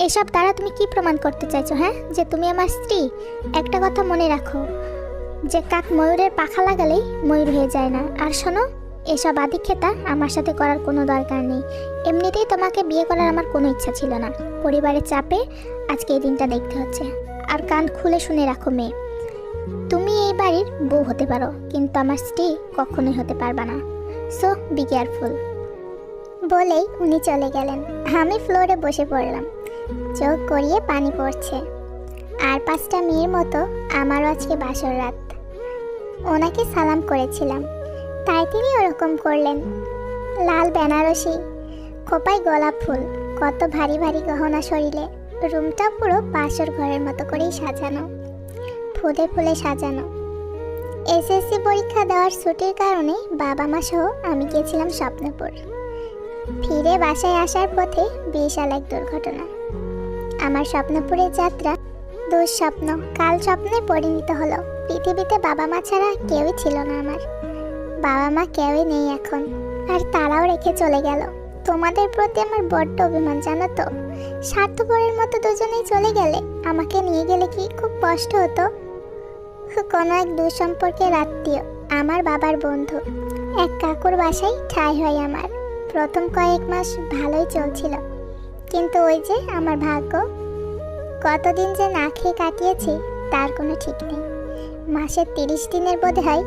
এসব দ্বারা তুমি কি প্রমাণ করতে চাইছো? হ্যাঁ, যে তুমি আমার স্ত্রী? একটা কথা মনে রাখো, যে কাক ময়ূরের পাখা লাগালেই ময়ূর হয়ে যায় না। আর শোনো, এসব আদিক্ষেতা আমার সাথে করার কোনো দরকার নেই। এমনিতেই তোমাকে বিয়ে করার আমার কোনো ইচ্ছা ছিল না। পরিবারের চাপে আজকে এই দিনটা দেখতে হচ্ছে। আর কান খুলে শুনে রাখো মেয়ে, তুমি এই বাড়ির বউ হতে পারো, কিন্তু আমার স্ত্রী কখনোই হতে পারবা না। So be careful. বলেই উনি চলে গেলেন। আমি ফ্লোরে বসে পড়লাম, চোখ গড়িয়ে পানি পড়ছে। আর 5টা মেয়ের মতো আমারও আজকে বাসর রাত। ওনাকে সালাম করেছিলাম, তাই তিনি ওরকম করলেন। লাল বেনারসি, খোপায় গোলাপ ফুল, কত ভারী ভারী গহনা শরীরে। রুমটা পুরো বাসর ঘরের মতো করেই সাজানো, ফুলে ফুলে সাজানো। এসএসসি পরীক্ষা দেওয়ার ছুটির কারণে বাবা মা সহ আমি গিয়েছিলাম স্বপ্নপুর। ফিরে বাসায় আসার পথে বিশাল এক দুর্ঘটনা। আমার স্বপ্নপুরের যাত্রা দুঃস্বপ্ন কাল স্বপ্নে পরিণত হলো। পৃথিবীতে বাবা মা ছাড়া কেউই ছিল না আমার। বাবা মা কেউই নেই এখন, আর তারাও রেখে চলে গেল। তোমাদের প্রতি আমার বড্ড অভিমান, জানো তো। স্বার্থপরের মতো দুজনেই চলে গেলে, আমাকে নিয়ে গেলে কি খুব কষ্ট হতো। কোনো এক দুঃসম্পর্কের আত্মীয়, আমার বাবার বন্ধু, এক কাকুর বাসায় ঠাঁই হয় আমার। প্রথম কয়েক মাস ভালোই চলছিল, কিন্তু ওই যে আমার ভাগ্য, কতদিন যে না খেয়ে কাটিয়েছি তার কোনো ঠিক নেই। মাসের 30 দিনের বোধ হয়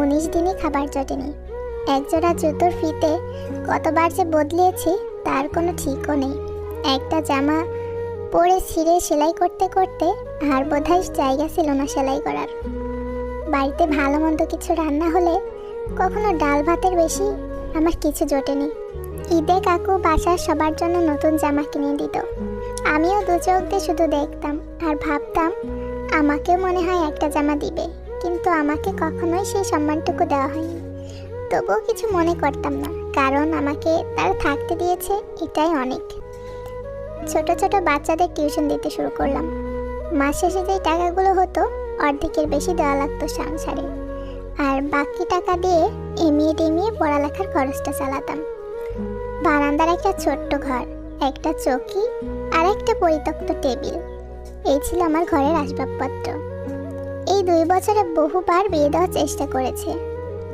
19 দিনই খাবার জটেনি। একজোড়া জুতোর ফিতে কতবার যে বদলিয়েছি তার কোনো ঠিকও নেই। একটা জামা পরে ছিঁড়ে সেলাই করতে করতে আর বোধহয় জায়গা ছিল না সেলাই করার। বাড়িতে ভালো মন্দ কিছু রান্না হলে কখনো ডাল ভাতের বেশি আমার কিছু জোটেনি। ঈদে কাকু বাসার সবার জন্য নতুন জামা কিনে দিত। আমিও দু চোখ দিয়ে শুধু দেখতাম আর ভাবতাম আমাকেও মনে হয় একটা জামা দিবে, কিন্তু আমাকে কখনোই সেই সম্মানটুকু দেওয়া হয়নি। তবুও কিছু মনে করতাম না, কারণ আমাকে তারা থাকতে দিয়েছে, এটাই অনেক। ছোট ছোট বাচ্চাদের টিউশন দিতে শুরু করলাম। মাস শেষে যেই টাকাগুলো হতো অর্ধেকের বেশি দেওয়া লাগতো সংসারে, আর বাকি টাকা দিয়ে এমএ টেমিয়ে পড়ালেখার খরচটা চালাতাম। বারান্দার একটা ছোট্ট ঘর, একটা চৌকি আর একটা পরিত্যক্ত টেবিল, এই ছিল আমার ঘরের আসবাবপত্র। এই 2 বছরে বহুবার বিয়ে দেওয়ার চেষ্টা করেছে,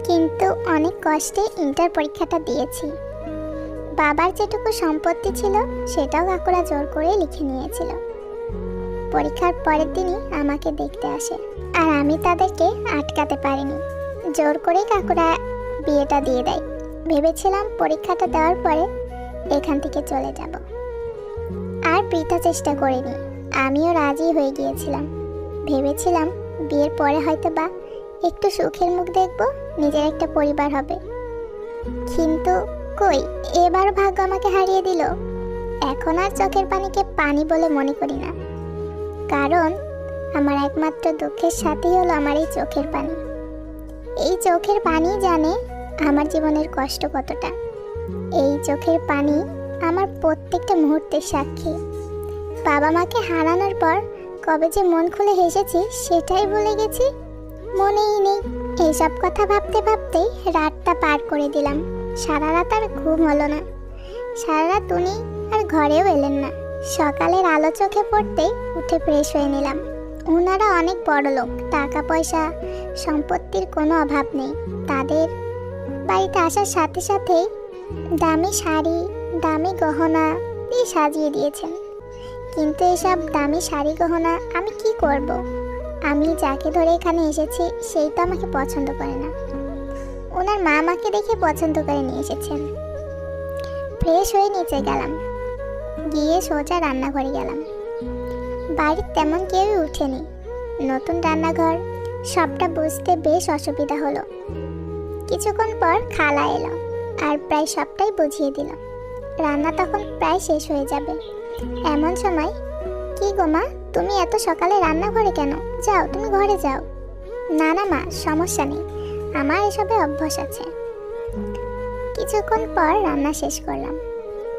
কিন্তু অনেক কষ্টে ইন্টার পরীক্ষাটা দিয়েছি। বাবার যেটুকু সম্পত্তি ছিল সেটাও কাকুরা জোর করে লিখে নিয়েছিল। পরীক্ষার পরের দিনই আমাকে দেখতে আসে, আর আমি তাদেরকে আটকাতে পারিনি। জোর করেই কাকুরা বিয়েটা দিয়ে দেয়। ভেবেছিলাম পরীক্ষাটা দেওয়ার পরে এখান থেকে চলে যাব, আর বৃথা চেষ্টা করিনি। আমিও রাজি হয়ে গিয়েছিলাম। ভেবেছিলাম বিয়ের পরে হয়তো বা একটু সুখের মুখ দেখব, নিজের একটা পরিবার হবে। কিন্তু কই, এবার ভাগ্য আমাকে হারিয়ে দিল। এখন আর চোখের পানিকে পানি বলে মনে করি না, কারণ আমার একমাত্র দুঃখের সাথী হলো আমার এই চোখের পানি। এই চোখের পানি জানে আমার জীবনের কষ্ট কতটা। এই চোখের পানি আমার প্রত্যেকটা মুহূর্তের সাক্ষী। বাবা মাকে হারানোর পর কবে যে মন খুলে হেসেছি সেটাই ভুলে গেছি, মনেই নেই। এইসব কথা ভাবতে ভাবতেই রাতটা পার করে দিলাম। সারা রাত আর ঘুম হলো না। সারা রাত উনি আর ঘরেও এলেন না। সকালের আলো চোখে পড়তেই উঠে ফ্রেশ হয়ে নিলাম। ওনারা অনেক বড় লোক, টাকা পয়সা সম্পত্তির কোনো অভাব নেই। তাদের বাড়িতে আসার সাথে সাথেই দামি শাড়ি, দামি গহনা দিয়ে সাজিয়ে দিয়েছেন। কিন্তু এসব দামি শাড়ি গহনা আমি কি করব? আমি যাকে ধরে এখানে এসেছি সেই তো আমাকে পছন্দ করে না। ওনার মা আমাকে দেখে পছন্দ করে নিয়ে এসেছেন। ফ্রেশ হয়ে নিচে গেলাম, গিয়ে সোজা রান্নাঘরে গেলাম। বাড়ির তেমন কেউই উঠেনি। নতুন রান্নাঘর, সবটা বুঝতে বেশ অসুবিধা হলো। কিছুক্ষণ পর খালা এলো আর প্রায় সবটাই বুঝিয়ে দিল। রান্না তখন প্রায় শেষ হয়ে যাবে। এমন সময়, কি গো মা, তুমি এত সকালে রান্নাঘরে কেন? যাও, তুমি ঘরে যাও। না না মা, সমস্যা নেই, আমার এসবে অভ্যাস আছে। কিছুক্ষণ পর রান্না শেষ করলাম,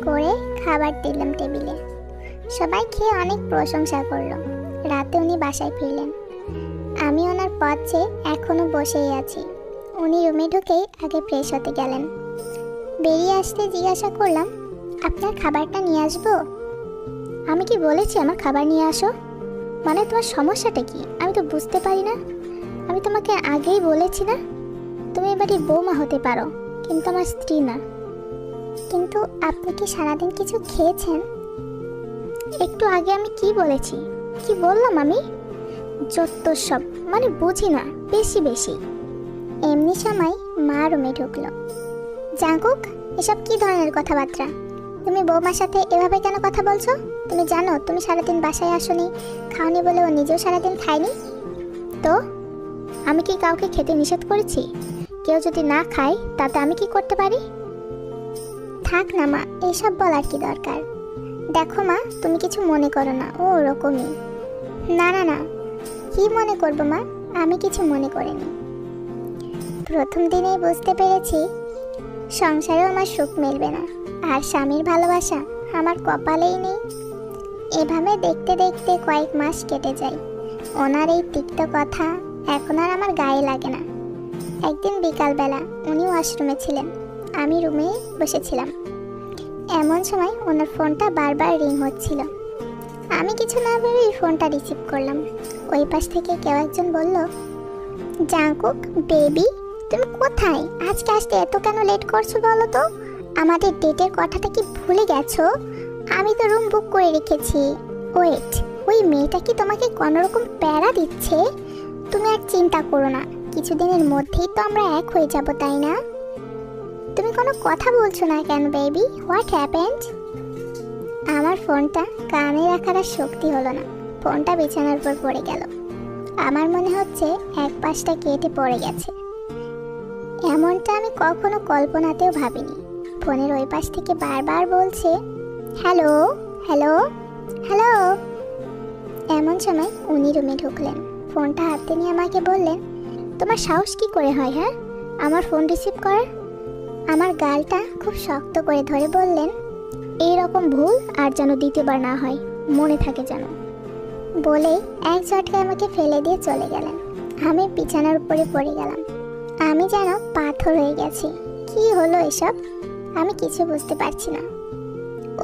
করে খাবার দিলাম টেবিলে। সবাই খেয়ে অনেক প্রশংসা করলো। রাতে উনি বাসায় ফিরলেন। আমি ওনার পথ চেয়ে এখনো বসেই আছি। উনি রুমে ঢুকেই আগে ফ্রেশ হতে গেলেন। বেরিয়ে আসতে জিজ্ঞাসা করলাম, আপনার খাবারটা নিয়ে আসবো? আমি কি বলেছি আমার খাবার নিয়ে আসো? মানে তোমার সমস্যাটা কি আমি তো বুঝতে পারি না। আমি তোমাকে আগেই বলেছি না, তুমি এবারে বৌমা হতে পারো, কিন্তু আমার স্ত্রী না। কিন্তু আপনি কি সারাদিন কিছু খেয়েছেন? একটু আগে আমি কি বলেছি, কি বললাম আমি? যত সব, মানে বুঝি না বেশি বেশি। এমনি সময় মা রুমে ঢুকলো। জাঙ্কুক, এসব কি ধরনের কথাবার্তা? তুমি বৌমার সাথে এভাবে কেন কথা বলছো? তুমি জানো তুমি সারাদিন বাসায় আসোনি, খাওনি বলে ও নিজেও সারাদিন খায়নি। তো আমি কি কাউকে খেতে নিষেধ করেছি? কেউ যদি না খায় তাতে আমি কি করতে পারি? থাক না মা, এইসব বলার কি দরকার? দেখো মা, তুমি কিছু মনে করো না, ও ওরকমই। না না না, কি মনে করবো মা? আমি কিছু মনে করিনি। প্রথম দিনেই বুঝতে পেরেছি সংসারেও আমার সুখ মিলবে না, আর স্বামীর ভালোবাসা আমার কপালেই নেই। এভাবে দেখতে দেখতে কয়েক মাস কেটে যায়। ওনার এই তিক্ত কথা এখন আর আমার গায়ে লাগে না। একদিন বিকালবেলা উনি ওয়াশরুমে ছিলেন, আমি রুমে বসেছিলাম। এমন সময় ওনার ফোনটা বারবার রিং হচ্ছিল। আমি কিছু না ভেবেই ফোনটা রিসিভ করলাম। ওই পাশ থেকে কেউ একজন বলল, জাঙ্কুক বেবি, তুমি কোথায়? আজকে আসতে এত কেন লেট করছো বলো তো? আমাদের ডেটের কথাটা কি ভুলে গেছো? আমি তো রুম বুক করে রেখেছি। ওয়েট, ওই মেয়েটা কি তোমাকে কোনোরকম প্যারা দিচ্ছে? তুমি আর চিন্তা করো না, কিছুদিনের মধ্যেই তো আমরা এক হয়ে যাব, তাই না? তুমি কোনো কথা বলছো না কেন বেবি? What happened? আমার ফোনটা কানে রাখার আর শক্তি হলো না। ফোনটা বিছানার উপর পড়ে গেল। আমার মনে হচ্ছে এক পাশটা কেটে পড়ে গেছে। এমনটা আমি কখনো কল্পনাতেও ভাবিনি। ফোনের ওই পাশ থেকে বারবার বলছে, হ্যালো হ্যালো হ্যালো। এমন সময় উনি রুমে ঢুকলেন। ফোনটা হাতে নিয়ে আমাকে বললেন, তোমার সাহস কি করে হয় হ্যাঁ আমার ফোন রিসিভ করার? আমার গালটা খুব শক্ত করে ধরে বললেন, এই রকম ভুল আর যেন দ্বিতীয়বার না হয়, মনে থাকে যেন। বলেই এক ঝটকায় আমাকে ফেলে দিয়ে চলে গেলেন। আমি বিছানার উপরে পড়ে গেলাম। আমি যেন পাথর হয়ে গেছি। কি হলো এসব? আমি কিছু বুঝতে পারছি না।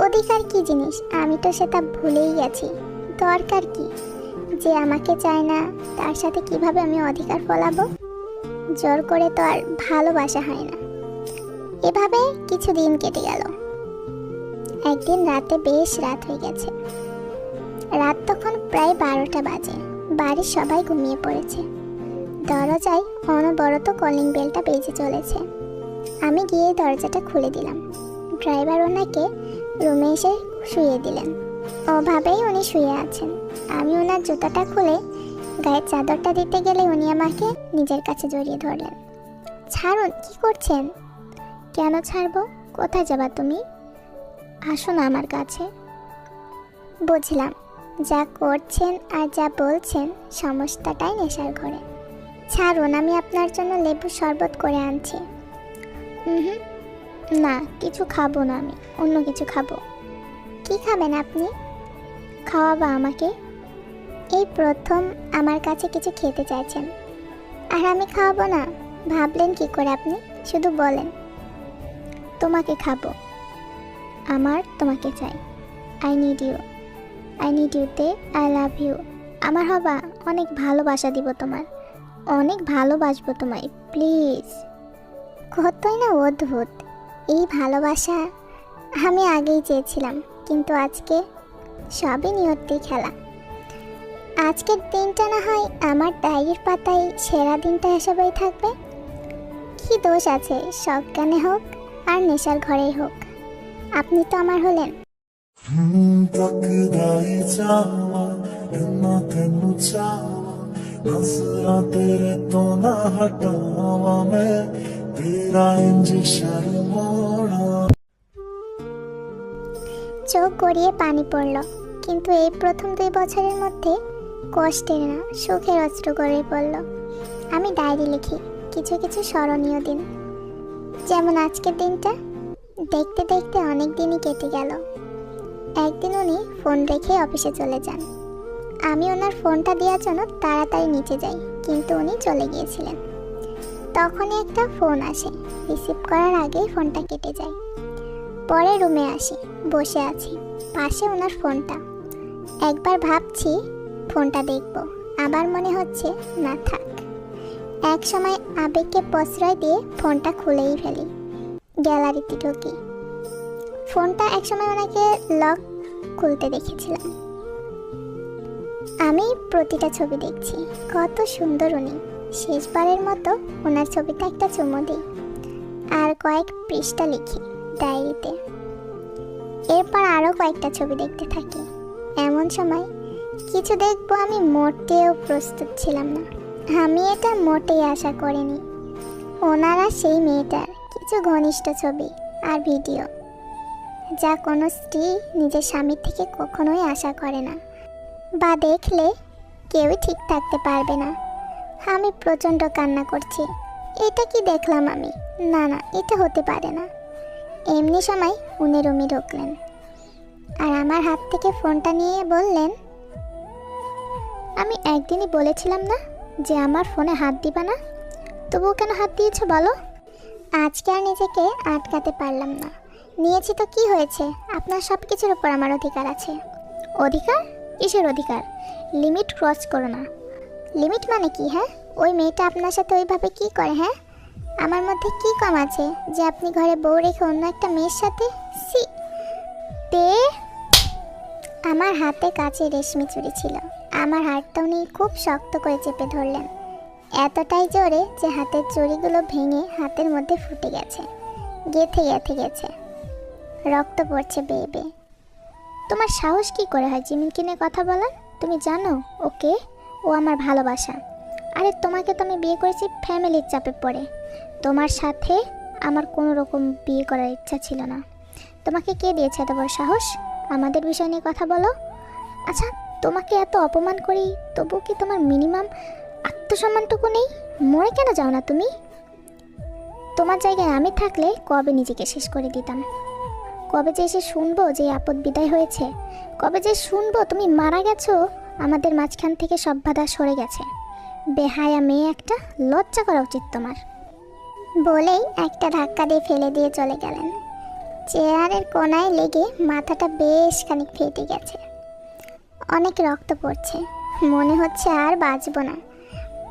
অধিকার কি জিনিস আমি তো সেটা ভুলেই গেছি। দরকার কি? যে আমাকে চায় না তার সাথে কিভাবে আমি অধিকার ফলাবো? জোর করে তো আর ভালোবাসা হয় না। এভাবে কিছুদিন কেটে গেল। একদিন রাতে বেশ রাত হয়ে গেছে। রাত তখন প্রায় 12টা বাজে। বাড়ির সবাই ঘুমিয়ে পড়েছে। দরজায় অনবরত কলিং বেলটা বেজে চলেছে। আমি গিয়ে দরজাটা খুলে দিলাম। ড্রাইভার ওনাকে রুমে এসে শুইয়ে দিলেন। ওভাবেই উনি শুয়ে আছেন। আমি ওনার জুতাটা খুলে গায়ের চাদরটা দিতে গেলে উনি আমাকে নিজের কাছে জড়িয়ে ধরলেন। ছাড়ুন, কি করছেন? কেন ছাড়বো? কোথায় যাবা তুমি? আসো না আমার কাছে। বুঝলাম, যা করছেন আর যা বলছেন সমস্তটাই নেশার ঘরে। ছাড়ুন, আমি আপনার জন্য লেবু শরবত করে আনছি। না, কিছু খাবো না, আমি অন্য কিছু খাবো। কি খাবেন আপনি? খাওয়াবা আমাকে? এই প্রথম আমার কাছে কিছু খেতে চাইছেন, আর আমি খাওয়াবো না? ভাবলেন কি করে আপনি? শুধু বলেন। তোমাকে খাবো। আমার তোমাকে চাই। আই নিড ইউতে আই লাভ ইউ। আমার হবা, অনেক ভালোবাসা দিব তোমার, অনেক ভালোবাসবো তোমায়, প্লিজ। কতই না অদ্ভুত এই ভালোবাসা। আমি আগেই চেয়েছিলাম, কিন্তু আজকে সবই নিয়তির খেলা। আজকের দিনটা না হয় আমার ডায়েরির পাতায় সেরা দিনটা হিসেবেই থাকবে। কি দোষ আছে সজ্ঞানে হোক আর নেশার ঘরেই হোক, আপনি তো আমার হলেন। চোখ গড়িয়ে পানি পড়ল, কিন্তু এই প্রথম 2 বছরের মধ্যে কষ্টের না সুখের অস্ত্র গড়িয়ে পড়ল। আমি ডায়েরি লিখি কিছু কিছু স্মরণীয় দিন, যেমন আজকের দিনটা। দেখতে দেখতে অনেক দিনই কেটে গেল। একদিন উনি ফোন রেখে অফিসে চলে যান। আমি ওনার ফোনটা দেওয়ার জন্য তাড়াতাড়ি নিচে যাই, কিন্তু উনি চলে গিয়েছিলেন। তখনই একটা ফোন আসে। রিসিভ করার আগেই ফোনটা কেটে যায়। পরে রুমে আসি, বসে আছি, পাশে ওনার ফোনটা। একবার ভাবছি ফোনটা দেখব, আবার মনে হচ্ছে না থাক। এক সময় আবেগকে প্রশ্রয় দিয়ে ফোনটা খুলেই ফেলি, গ্যালারিতে ঢুকি। ফোনটা একসময় ওনাকে লক খুলতে দেখেছিলাম। আমি প্রতিটা ছবি দেখছি, কত সুন্দর উনি। শেষবারের মতো ওনার ছবিতে একটা চুমু দিই আর কয়েক পৃষ্ঠা লিখি ডায়েরিতে। এরপর আরও কয়েকটা ছবি দেখতে থাকি। এমন সময় কিছু দেখবো আমি মোটেও প্রস্তুত ছিলাম না। আমি এটা মোটেই আশা করিনি। ওনারা সেই মেয়েটার কিছু ঘনিষ্ঠ ছবি আর ভিডিও, যা কোনো স্ত্রী নিজের স্বামীর থেকে কখনোই আশা করে না, বা দেখলে কেউই ঠিক থাকতে পারবে না। আমি প্রচণ্ড কান্না করছি। এটা কি দেখলাম আমি? না না, এটা হতে পারে না। এমনি সময় উনি রুমে ঢুকলেন আর আমার হাত থেকে ফোনটা নিয়ে বললেন, আমি একদিনই বলেছিলাম না যে আমার ফোনে হাত দিবা না, তবুও কেন হাত দিয়েছো বলো? আজকে আর নিজেকে আটকাতে পারলাম না। নিয়েছি তো কি হয়েছে? আপনার সব কিছুর উপর আমার অধিকার আছে। অধিকার? কিসের অধিকার? লিমিট ক্রস করো না। লিমিট মানে কি? হ্যাঁ, ওই মেয়েটা আপনার সাথে ওইভাবে কি করে? হ্যাঁ, আমার মধ্যে কি কম আছে যে আপনি ঘরে বউ রেখে অন্য একটা মেয়ের সাথে? সি তে আমার হাতে কাছে রেশমি চুড়ি ছিল। আমার হাতটা উনি খুব শক্ত করে চেপে ধরলেন, এতটাই জোরে যে হাতের চুড়িগুলো ভেঙে হাতের মধ্যে ফুটে গেছে, গেথে গেথে গেছে, রক্ত পড়ছে বেয়ে বেয়ে। তোমার সাহস কি করে হয় জিমিনকে নিয়ে কথা বলার? তুমি জানো ওকে? ও আমার ভালোবাসা। আরে তোমাকে তো আমি বিয়ে করেছি ফ্যামিলির চাপে পড়ে। তোমার সাথে আমার কোনো রকম বিয়ে করার ইচ্ছা ছিল না। তোমাকে কে দিয়েছে এত বড় সাহস আমাদের বিষয় নিয়ে কথা বলো? আচ্ছা, তোমাকে এত অপমান করি, তবু কি তোমার মিনিমাম আত্মসম্মানটুকু নেই? মরে কেন যাও না তুমি? তোমার জায়গায় আমি থাকলে কবে নিজেকে শেষ করে দিতাম। কবে যে এসে শুনবো যে আপদ বিদায় হয়েছে, কবে যে শুনবো তুমি মারা গেছো, আমাদের মাঝখান থেকে সব বাধা সরে গেছে। বেহায়া মেয়ে একটা, লজ্জা করা উচিত তোমার। বলেই একটা ধাক্কা দিয়ে ফেলে দিয়ে চলে গেলেন। চেয়ারের কোনায় লেগে মাথাটা বেশ খানিক ফেটে গেছে, অনেক রক্ত পড়ছে। মনে হচ্ছে আর বাঁচব না,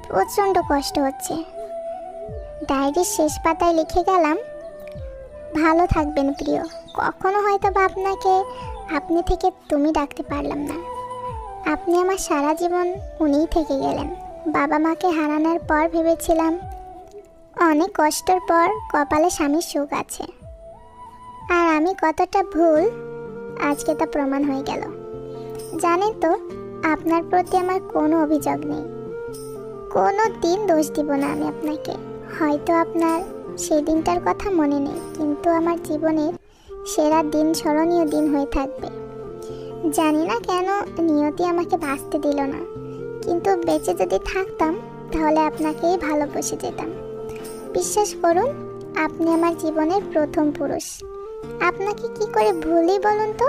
প্রচণ্ড কষ্ট হচ্ছে। ডায়েরির শেষ পাতায় লিখে গেলাম, ভালো থাকবেন প্রিয়। কখনো হয়তো বা আপনাকে আপনি থেকে তুমি ডাকতে পারলাম না। আপনি আমার সারা জীবন উনিই থেকে গেলেন। বাবা মাকে হারানোর পর ভেবেছিলাম অনেক কষ্টের পর কপালে স্বামীর সুখ আছে, আর আমি কতটা ভুল আজকে তা প্রমাণ হয়ে গেল। জানেন তো, আপনার প্রতি আমার কোনো অভিযোগ নেই, কোনো দিন দোষ দিব না আমি আপনাকে। হয়তো আপনার সেই দিনটার কথা মনে নেই, কিন্তু আমার জীবনের সেরা দিন, স্মরণীয় দিন হয়ে থাকবে। জানি না কেন নিয়তি আমাকে বাঁচতে দিল না, কিন্তু বেঁচে যদি থাকতাম তাহলে আপনাকেই ভালোবেসে যেতাম। বিশ্বাস করুন, আপনি আমার জীবনের প্রথম পুরুষ। আপনাকে কি করে ভুলি বলুন তো,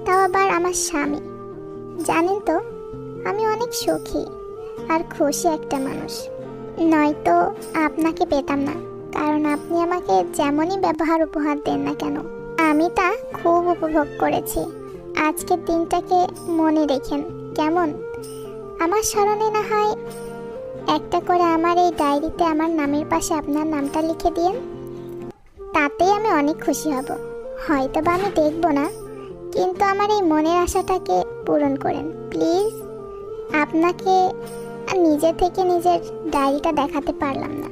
তাও আবার আমার স্বামী। জানেন তো, আমি অনেক সুখী আর খুশি একটা মানুষ। নয়তো আপনাকে পেতাম না, কারণ আপনি আমাকে যেমনই ব্যবহার উপহার দেন না কেন, আমি তা খুব উপভোগ করেছি। আজকের দিনটাকে মনে রেখেন কেমন? আমার স্মরণে না হয় একটা করে আমার এই ডায়েরিতে আমার নামের পাশে আপনার নামটা লিখে দিন। তাতেই আমি অনেক খুশি হব। হয়তো বা আমি দেখব না, কিন্তু আমার এই মনের আশাটাকে পূরণ করেন প্লিজ। আপনাকে নিজে থেকে নিজের ডায়েরিটা দেখাতে পারলাম না,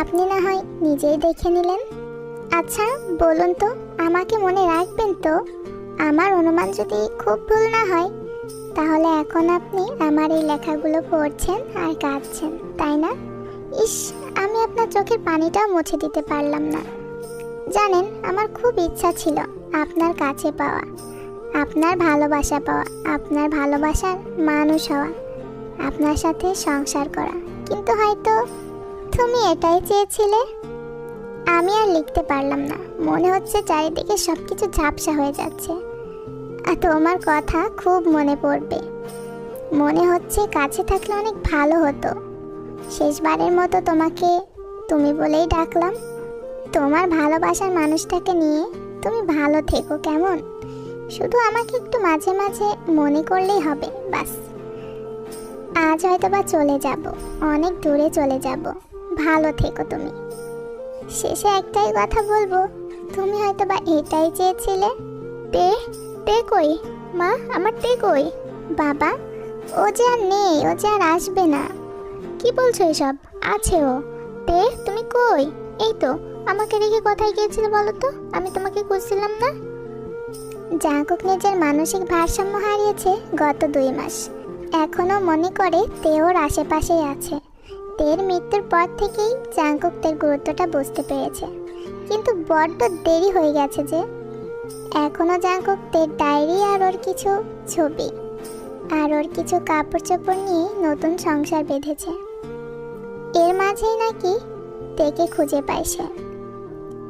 আপনি না হয় নিজেই দেখে নিলেন। আচ্ছা বলুন তো, আমাকে মনে রাখবেন তো? আমার অনুমান যদি খুব ভুল না হয়, তাহলে এখন আপনি আমার এই লেখাগুলো পড়ছেন আর কাঁদছেন, তাই না? ইস, আমি আপনার চোখের পানিটাও মুছে দিতে পারলাম না। জানেন, আমার খুব ইচ্ছা ছিল আপনার কাছে পাওয়া, আপনার ভালোবাসা পাওয়া, আপনার ভালোবাসার মানুষ হওয়া, আপনার সাথে সংসার করা, কিন্তু হয়তো তুমি এটাই চেয়েছিলে। আমি আর লিখতে পারলাম না, মনে হচ্ছে চারিদিকে সব কিছু ঝাপসা হয়ে যাচ্ছে। আর তোমার কথা খুব মনে পড়বে। মনে হচ্ছে কাছে থাকলে অনেক ভালো হতো। শেষবারের মতো তোমাকে তুমি বলেই ডাকলাম। তোমার ভালোবাসার মানুষটাকে নিয়ে তুমি ভালো থেকো কেমন? শুধু আমাকে একটু মাঝে মাঝে মনে করলেই হবে, বাস। আজ হয়তো বা চলে যাব, অনেক দূরে চলে যাব, ভালো থেকো তুমি। শেষে একটাই কথা বলবো, তুমি হয়তো বা এটাই চেয়েছিলে। তে তে কই মা, আমার তে কই? বাবা, ও যে আর নেই, ও যে আর আসবে না। কি বলছো এসব? আছে ও। তে তুমি কই? এই তো, আমাকে রেখে কোথায় গিয়েছিলে বলো তো? আমি তোমাকে খুঁজছিলাম না। জাঙ্কুক নিজের মানসিক ভারসাম্য হারিয়েছে গত 2 মাস। এখনো মনে করে তে ওর আশেপাশেই আছে। তের মৃত্যুর পর থেকেই জাঙ্কুক তের গুরুত্বটা বুঝতে পেরেছে, কিন্তু বড্ড দেরি হয়ে গেছে যে। এখনো জাঙ্কুক তের ডায়েরি আর ওর কিছু ছবি আর ওর কিছু কাপড় চোপড় নিয়ে নতুন সংসার বেঁধেছে। এর মাঝেই নাকি তেকে খুঁজে পায় সে।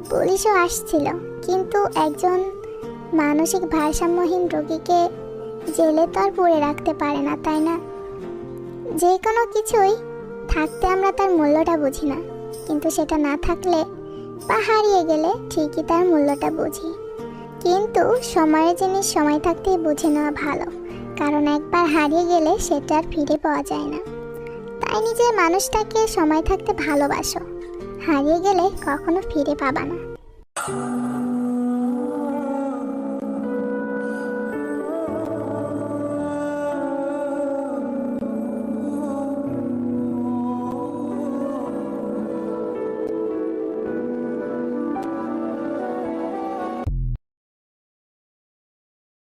পুলিশও আসছিল, কিন্তু একজন মানসিক ভারসাম্যহীন রোগীকে জেলে তো আর পুরে রাখতে পারে না, তাই না? যে কোনো কিছুই থাকতে আমরা তার মূল্যটা বুঝি না, কিন্তু সেটা না থাকলে বা হারিয়ে গেলে ঠিকই তার মূল্যটা বুঝি। কিন্তু সময়ের জিনিস সময় থাকতেই বুঝে নেওয়া ভালো, কারণ একবার হারিয়ে গেলে সেটা আর ফিরে পাওয়া যায় না। তাই নিজের মানুষটাকে সময় থাকতে ভালোবাসো, হারিয়ে গেলে কখনো ফিরে পাবা না।